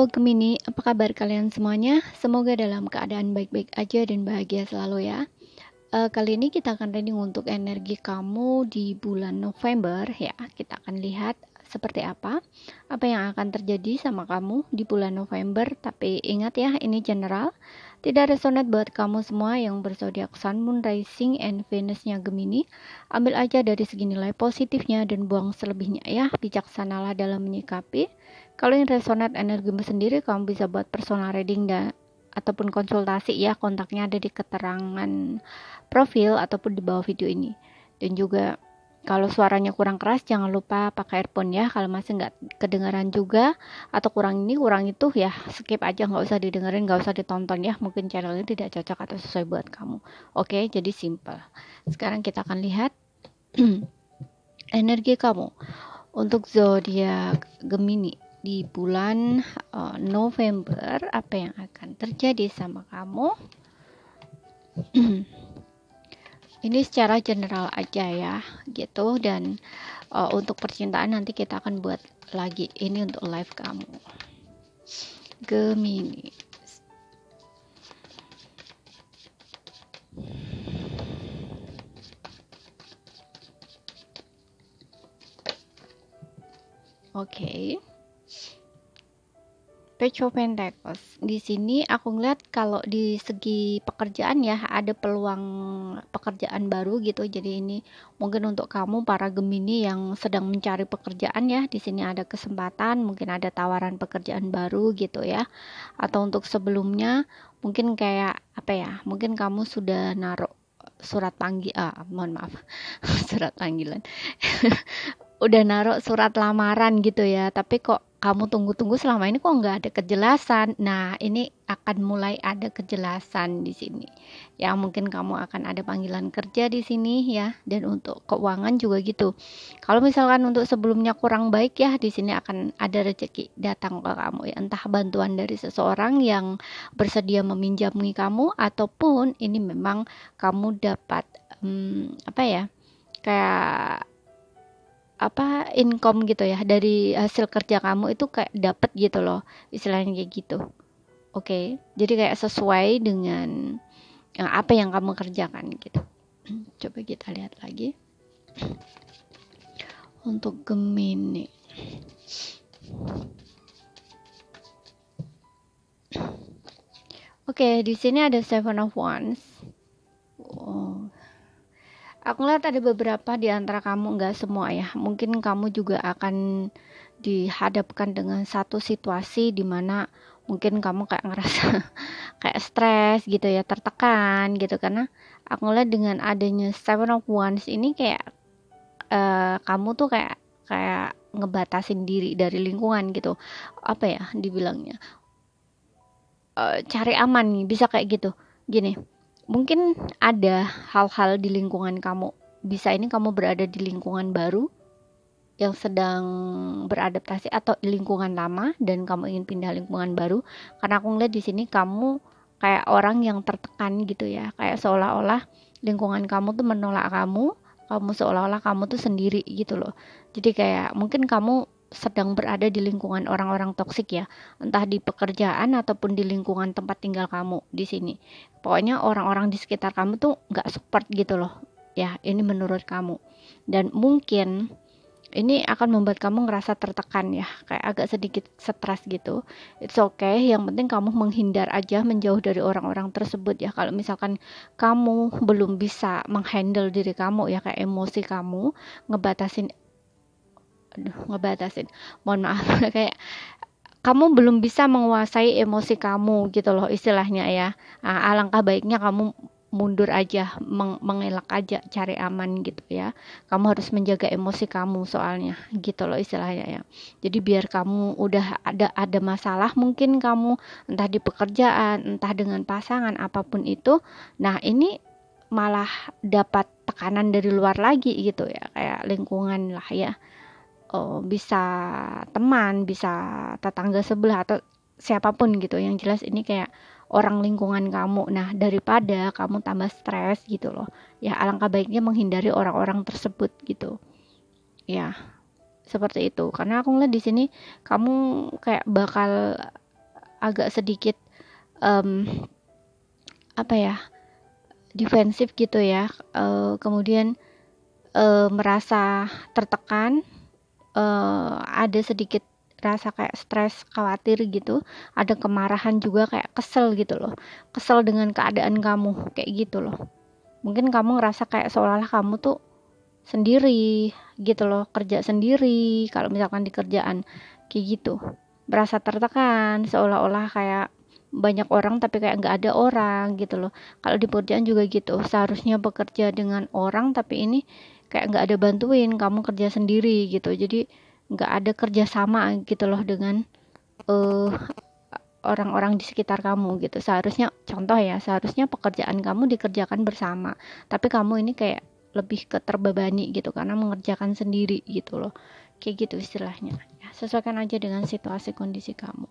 Halo Gemini, apa kabar kalian semuanya? Semoga dalam keadaan baik-baik aja dan bahagia selalu ya. Kali ini kita akan reading untuk energi kamu di bulan November ya. Kita akan lihat seperti apa yang akan terjadi sama kamu di bulan November. Tapi ingat ya, ini general, tidak resonate buat kamu semua yang berzodiak Sun, Moon, Rising, and Venus-nya Gemini. Ambil aja dari segi nilai positifnya dan buang selebihnya ya. Bijaksanalah dalam menyikapi. Kalau yang resonate energimu sendiri, kamu bisa buat personal reading ataupun konsultasi ya. Kontaknya ada di keterangan profil ataupun di bawah video ini. Dan juga kalau suaranya kurang keras, jangan lupa pakai earphone ya. Kalau masih nggak kedengaran juga atau kurang ini kurang itu ya, skip aja, nggak usah didengerin, nggak usah ditonton ya. Mungkin channel ini tidak cocok atau sesuai buat kamu. Oke, jadi simple. Sekarang kita akan lihat energi kamu untuk zodiak Gemini di bulan November. Apa yang akan terjadi sama kamu? Ini secara general aja ya gitu. Dan untuk percintaan nanti kita akan buat lagi. Ini untuk live kamu Gemini. Oke. Page of Pentacles. Di sini aku ngeliat kalau di segi pekerjaan ya, ada peluang pekerjaan baru gitu. Jadi ini mungkin untuk kamu para Gemini yang sedang mencari pekerjaan ya. Di sini ada kesempatan, mungkin ada tawaran pekerjaan baru gitu ya. Atau untuk sebelumnya mungkin kayak apa ya? Mungkin kamu sudah naruh surat mohon maaf. Surat panggilan. Udah naruh surat lamaran gitu ya, tapi kok kamu tunggu-tunggu selama ini kok nggak ada kejelasan. Nah, ini akan mulai ada kejelasan di sini. Ya, mungkin kamu akan ada panggilan kerja di sini ya, dan untuk keuangan juga gitu. Kalau misalkan untuk sebelumnya kurang baik ya, di sini akan ada rezeki datang ke kamu ya, entah bantuan dari seseorang yang bersedia meminjami kamu ataupun ini memang kamu dapat kayak income gitu ya dari hasil kerja kamu itu kayak dapet gitu loh, istilahnya kayak gitu. Oke, jadi kayak sesuai dengan apa yang kamu kerjakan gitu. Coba kita lihat lagi untuk Gemini. Oke, di sini ada Seven of Wands. Aku lihat ada beberapa di antara kamu, nggak semua ya. Mungkin kamu juga akan dihadapkan dengan satu situasi di mana mungkin kamu kayak ngerasa kayak stres gitu ya, tertekan gitu. Karena aku lihat dengan adanya Seven of Wands ini kayak kamu tuh kayak ngebatasin diri dari lingkungan gitu. Apa ya dibilangnya? Cari aman nih, bisa kayak gitu. Gini, mungkin ada hal-hal di lingkungan kamu, bisa ini kamu berada di lingkungan baru yang sedang beradaptasi atau di lingkungan lama dan kamu ingin pindah lingkungan baru. Karena aku ngeliat di sini kamu kayak orang yang tertekan gitu ya, kayak seolah-olah lingkungan kamu tuh menolak kamu seolah-olah kamu tuh sendiri gitu loh. Jadi kayak mungkin kamu sedang berada di lingkungan orang-orang toksik ya, entah di pekerjaan ataupun di lingkungan tempat tinggal kamu di sini. Pokoknya orang-orang di sekitar kamu tuh nggak support gitu loh. Ya, ini menurut kamu. Dan mungkin ini akan membuat kamu ngerasa tertekan ya, kayak agak sedikit stres gitu. It's okay, yang penting kamu menghindar aja, menjauh dari orang-orang tersebut ya. Kalau misalkan kamu belum bisa menghandle diri kamu ya, kayak emosi kamu, ngebatasin, mohon maaf, kayak kamu belum bisa menguasai emosi kamu gitu loh istilahnya ya. Nah, alangkah baiknya kamu mundur aja, mengelak aja, cari aman gitu ya. Kamu harus menjaga emosi kamu soalnya gitu loh istilahnya ya. Jadi biar kamu udah ada masalah mungkin kamu entah di pekerjaan, entah dengan pasangan apapun itu. Nah, ini malah dapat tekanan dari luar lagi gitu ya, kayak lingkungan lah ya. Bisa teman, bisa tetangga sebelah atau siapapun gitu. Yang jelas ini kayak orang lingkungan kamu. Nah, daripada kamu tambah stres gitu loh. Ya, alangkah baiknya menghindari orang-orang tersebut gitu. Ya, seperti itu. Karena aku ngeliat di sini kamu kayak bakal agak sedikit apa ya, defensif gitu ya, kemudian merasa tertekan, ada sedikit rasa kayak stres, khawatir gitu, ada kemarahan juga, kayak kesel gitu loh, kesel dengan keadaan kamu kayak gitu loh. Mungkin kamu ngerasa kayak seolah-olah kamu tuh sendiri gitu loh, kerja sendiri kalau misalkan di kerjaan kayak gitu, berasa tertekan seolah-olah kayak banyak orang tapi kayak nggak ada orang gitu loh. Kalau di pekerjaan juga gitu, seharusnya bekerja dengan orang tapi ini kayak nggak ada bantuin, kamu kerja sendiri gitu, jadi nggak ada kerjasama gitu loh dengan uh, orang-orang di sekitar kamu gitu. Seharusnya, contoh ya, seharusnya pekerjaan kamu dikerjakan bersama, tapi kamu ini kayak lebih ke terbebani gitu karena mengerjakan sendiri gitu loh, kayak gitu istilahnya ya. Sesuaikan aja dengan situasi kondisi kamu.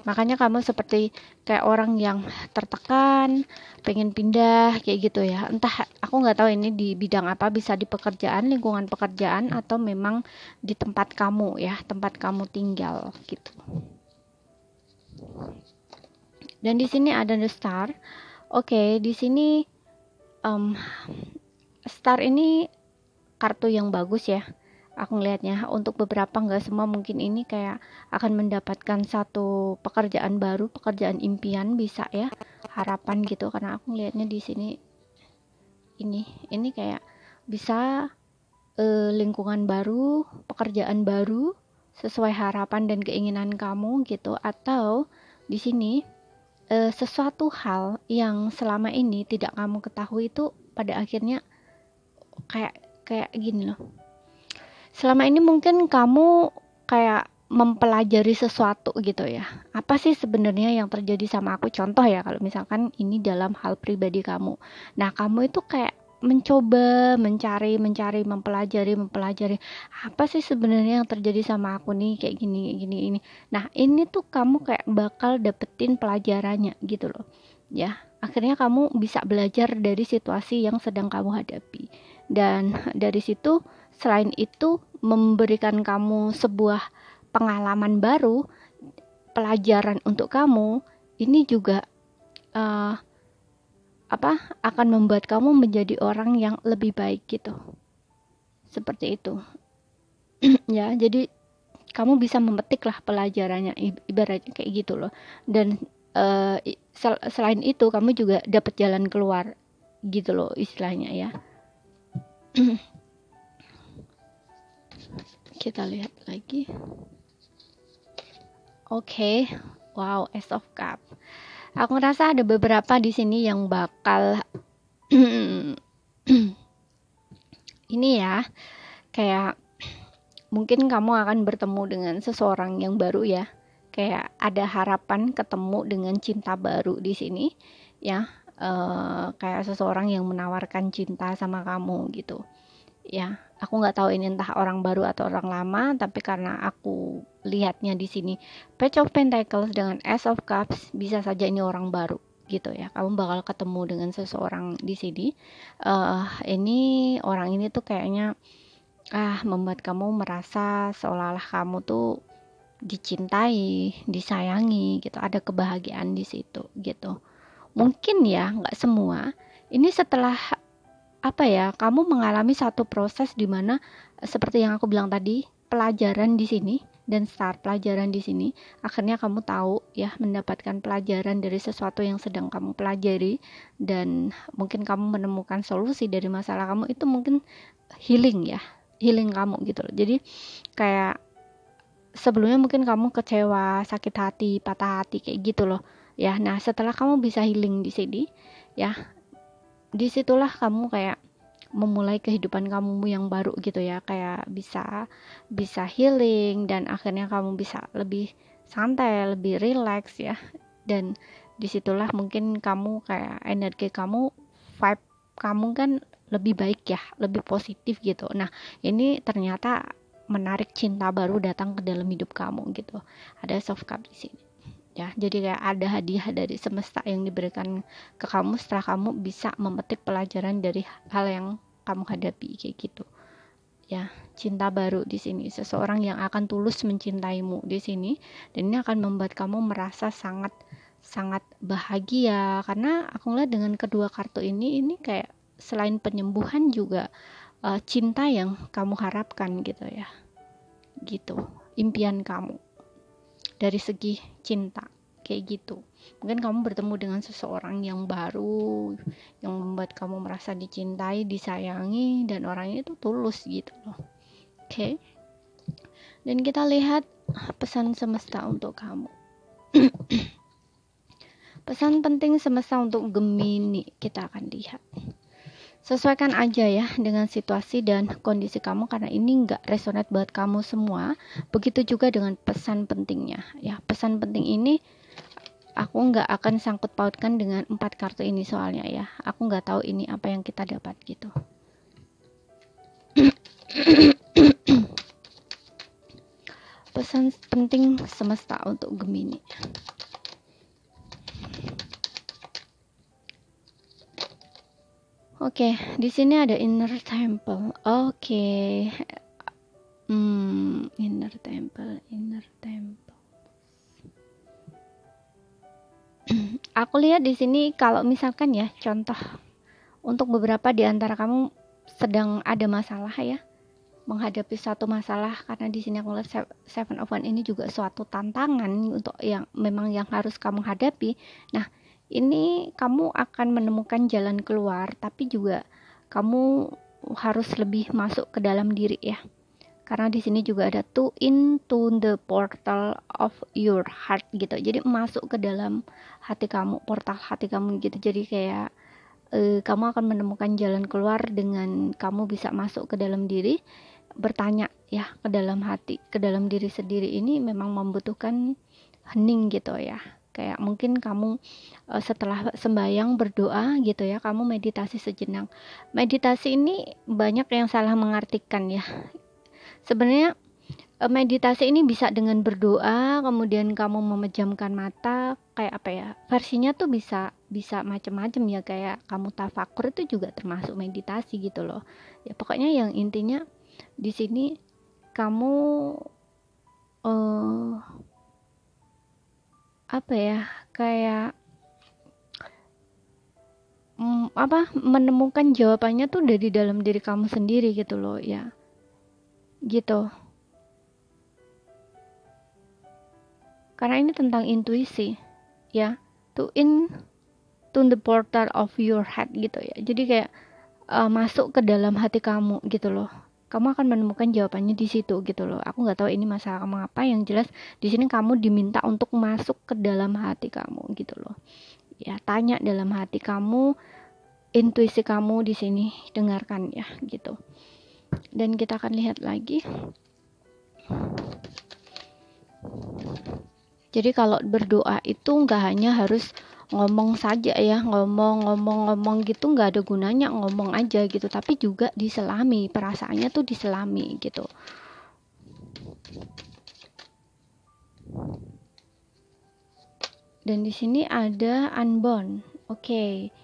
Makanya kamu seperti kayak orang yang tertekan, pengen pindah kayak gitu ya. Entah, aku nggak tahu ini di bidang apa, bisa di pekerjaan, lingkungan pekerjaan, atau memang di tempat kamu ya, tempat kamu tinggal gitu. Dan di sini ada the star. Oke, di sini star ini kartu yang bagus ya. Aku ngelihatnya untuk beberapa, nggak semua, mungkin ini kayak akan mendapatkan satu pekerjaan baru, pekerjaan impian bisa ya, harapan gitu. Karena aku ngelihatnya di sini ini kayak bisa lingkungan baru, pekerjaan baru sesuai harapan dan keinginan kamu gitu. Atau di sini sesuatu hal yang selama ini tidak kamu ketahui itu pada akhirnya kayak gini loh. Selama ini mungkin kamu kayak mempelajari sesuatu gitu ya. Apa sih sebenarnya yang terjadi sama aku? Contoh ya, kalau misalkan ini dalam hal pribadi kamu. Nah, kamu itu kayak mencoba, mencari, mempelajari. Apa sih sebenarnya yang terjadi sama aku nih, kayak gini, ini. Nah, ini tuh kamu kayak bakal dapetin pelajarannya gitu loh. Ya, akhirnya kamu bisa belajar dari situasi yang sedang kamu hadapi. Dan dari situ, selain itu memberikan kamu sebuah pengalaman baru, pelajaran untuk kamu, ini juga akan membuat kamu menjadi orang yang lebih baik gitu. Seperti itu. Ya, jadi kamu bisa memetik lah pelajarannya, ibaratnya kayak gitu loh. Dan selain itu kamu juga dapat jalan keluar gitu loh istilahnya ya. Kita lihat lagi. Oke. Wow, Ace of Cup. Aku ngerasa ada beberapa di sini yang bakal ini ya, kayak mungkin kamu akan bertemu dengan seseorang yang baru ya. Kayak ada harapan ketemu dengan cinta baru di sini ya. Kayak seseorang yang menawarkan cinta sama kamu gitu ya. Aku nggak tahu ini entah orang baru atau orang lama, tapi karena aku lihatnya di sini Page of Pentacles dengan Ace of Cups, bisa saja ini orang baru gitu ya. Kamu bakal ketemu dengan seseorang di sini. Ini orang ini tuh kayaknya membuat kamu merasa seolah-olah kamu tuh dicintai, disayangi gitu. Ada kebahagiaan di situ gitu. Mungkin ya, nggak semua. Ini setelah kamu mengalami satu proses di mana seperti yang aku bilang tadi, pelajaran di sini dan start pelajaran di sini, akhirnya kamu tahu ya, mendapatkan pelajaran dari sesuatu yang sedang kamu pelajari, dan mungkin kamu menemukan solusi dari masalah kamu itu, mungkin healing kamu gitu loh. Jadi kayak sebelumnya mungkin kamu kecewa, sakit hati, patah hati kayak gitu loh ya. Nah, setelah kamu bisa healing di sini ya, disitulah kamu kayak memulai kehidupan kamu yang baru gitu ya, kayak bisa healing, dan akhirnya kamu bisa lebih santai, lebih relax ya. Dan disitulah mungkin kamu kayak energi kamu, vibe kamu kan lebih baik ya, lebih positif gitu. Nah, ini ternyata menarik cinta baru datang ke dalam hidup kamu gitu. Ada soft cup di sini ya. Jadi kayak ada hadiah dari semesta yang diberikan ke kamu setelah kamu bisa memetik pelajaran dari hal yang kamu hadapi kayak gitu ya, cinta baru di sini, seseorang yang akan tulus mencintaimu di sini, dan ini akan membuat kamu merasa sangat sangat bahagia, karena aku ngeliat dengan kedua kartu ini kayak selain penyembuhan juga cinta yang kamu harapkan gitu ya, gitu impian kamu dari segi cinta kayak gitu. Mungkin kamu bertemu dengan seseorang yang baru yang membuat kamu merasa dicintai, disayangi, dan orangnya itu tulus gitu loh. Oke. Dan kita lihat pesan semesta untuk kamu. Pesan penting semesta untuk Gemini, kita akan lihat. Sesuaikan aja ya dengan situasi dan kondisi kamu, karena ini nggak resonate buat kamu semua. Begitu juga dengan pesan pentingnya ya. Pesan penting ini aku nggak akan sangkut pautkan dengan 4 kartu ini soalnya ya. Aku nggak tahu ini apa yang kita dapat gitu. Pesan penting semesta untuk Gemini. Oke, di sini ada inner temple. Oke. Inner temple. Aku lihat di sini kalau misalkan ya, contoh untuk beberapa di antara kamu sedang ada masalah ya, menghadapi suatu masalah, karena di sini aku lihat Seven of Wands ini juga suatu tantangan untuk yang memang yang harus kamu hadapi. Nah, ini kamu akan menemukan jalan keluar, tapi juga kamu harus lebih masuk ke dalam diri ya. Karena di sini juga ada to into the portal of your heart gitu. Jadi masuk ke dalam hati kamu, portal hati kamu gitu. Jadi kayak kamu akan menemukan jalan keluar dengan kamu bisa masuk ke dalam diri, bertanya ya ke dalam hati, ke dalam diri sendiri. Ini memang membutuhkan hening gitu ya. Kayak mungkin kamu setelah sembahyang berdoa gitu ya, kamu meditasi sejenak. Meditasi ini banyak yang salah mengartikan ya. Sebenarnya meditasi ini bisa dengan berdoa, kemudian kamu memejamkan mata, kayak apa ya, versinya tuh bisa macam-macam ya, kayak kamu tafakur itu juga termasuk meditasi gitu loh ya. Pokoknya yang intinya di sini kamu apa ya, kayak menemukan jawabannya tuh dari dalam diri kamu sendiri gitu loh ya, gitu. Karena ini tentang intuisi ya, to the portal of your head gitu ya. Jadi kayak masuk ke dalam hati kamu gitu loh. Kamu akan menemukan jawabannya di situ gitu loh. Aku nggak tahu ini masalah kamu apa, yang jelas di sini kamu diminta untuk masuk ke dalam hati kamu gitu loh. Ya, tanya dalam hati kamu, intuisi kamu di sini, dengarkan ya gitu. Dan kita akan lihat lagi. Jadi kalau berdoa itu nggak hanya harus ngomong saja ya, ngomong gitu, nggak ada gunanya ngomong aja gitu, tapi juga diselami, perasaannya tuh diselami gitu. Dan di sini ada unbound. Oke.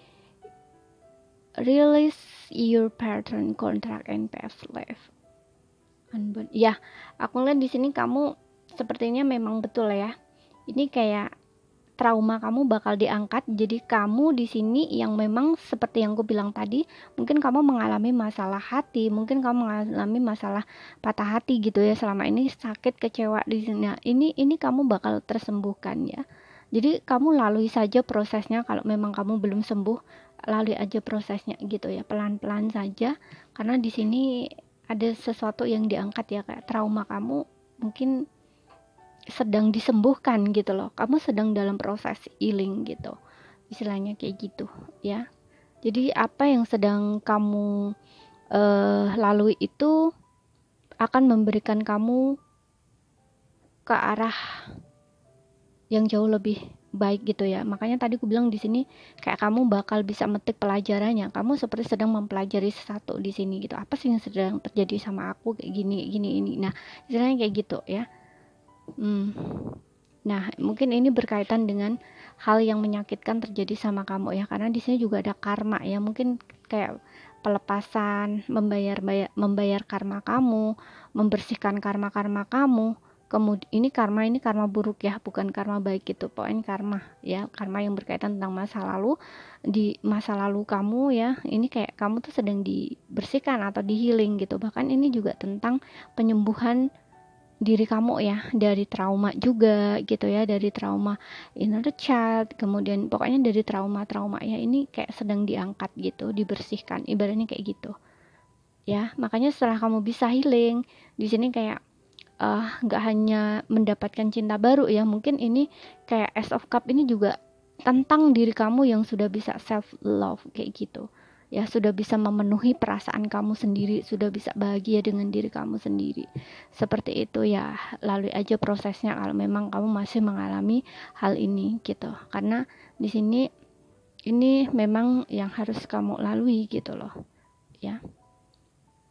Release your pattern, contract, and past life. Unbound. Ya, aku lihat di sini kamu sepertinya memang betul ya. Ini kayak trauma kamu bakal diangkat. Jadi kamu di sini yang memang seperti yang aku bilang tadi, mungkin kamu mengalami masalah hati, mungkin kamu mengalami masalah patah hati gitu ya, selama ini sakit, kecewa di sini. Nah, ini kamu bakal tersembuhkan ya. Jadi kamu lalui saja prosesnya. Kalau memang kamu belum sembuh, lalui aja prosesnya gitu ya, pelan-pelan saja. Karena di sini ada sesuatu yang diangkat ya, kayak trauma kamu mungkin sedang disembuhkan gitu loh. Kamu sedang dalam proses healing gitu, istilahnya kayak gitu ya. Jadi apa yang sedang kamu lalui itu akan memberikan kamu ke arah yang jauh lebih baik gitu ya. Makanya tadi aku bilang di sini kayak kamu bakal bisa metik pelajarannya. Kamu seperti sedang mempelajari sesuatu di sini gitu. Apa sih yang sedang terjadi sama aku, kayak gini ini. Nah, istilahnya kayak gitu ya. Nah, mungkin ini berkaitan dengan hal yang menyakitkan terjadi sama kamu ya, karena di sini juga ada karma ya. Mungkin kayak pelepasan, membayar karma kamu, membersihkan karma-karma kamu. Kemudian ini karma buruk ya, bukan karma baik gitu. Pokoknya karma ya, karma yang berkaitan tentang masa lalu. Di masa lalu kamu ya, ini kayak kamu tuh sedang dibersihkan atau di healing gitu. Bahkan ini juga tentang penyembuhan diri kamu ya, dari trauma juga gitu ya, dari trauma inner child, kemudian pokoknya dari trauma-trauma ya, ini kayak sedang diangkat gitu, dibersihkan, ibaratnya kayak gitu ya. Makanya setelah kamu bisa healing di sini kayak nggak hanya mendapatkan cinta baru ya, mungkin ini kayak Ace of Cup ini juga tentang diri kamu yang sudah bisa self love kayak gitu ya, sudah bisa memenuhi perasaan kamu sendiri, sudah bisa bahagia dengan diri kamu sendiri, seperti itu ya. Lalui aja prosesnya kalau memang kamu masih mengalami hal ini gitu, karena di sini ini memang yang harus kamu lalui gitu loh ya.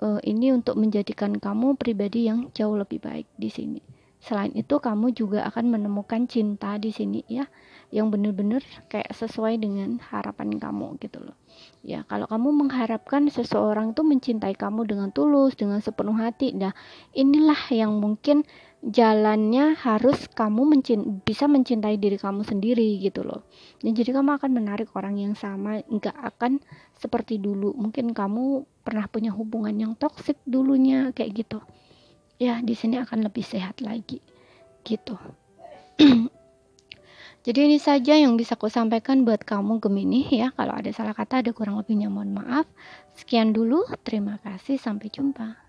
Ini untuk menjadikan kamu pribadi yang jauh lebih baik di sini. Selain itu kamu juga akan menemukan cinta di sini ya, yang benar-benar kayak sesuai dengan harapan kamu gitu loh. Ya, kalau kamu mengharapkan seseorang itu mencintai kamu dengan tulus, dengan sepenuh hati, nah inilah yang mungkin jalannya harus kamu bisa mencintai diri kamu sendiri gitu loh. Dan jadi kamu akan menarik orang yang sama, nggak akan seperti dulu. Mungkin kamu pernah punya hubungan yang toksik dulunya kayak gitu. Ya, di sini akan lebih sehat lagi gitu. Jadi ini saja yang bisa aku sampaikan buat kamu Gemini ya. Kalau ada salah kata, ada kurang lebihnya mohon maaf. Sekian dulu, terima kasih, sampai jumpa.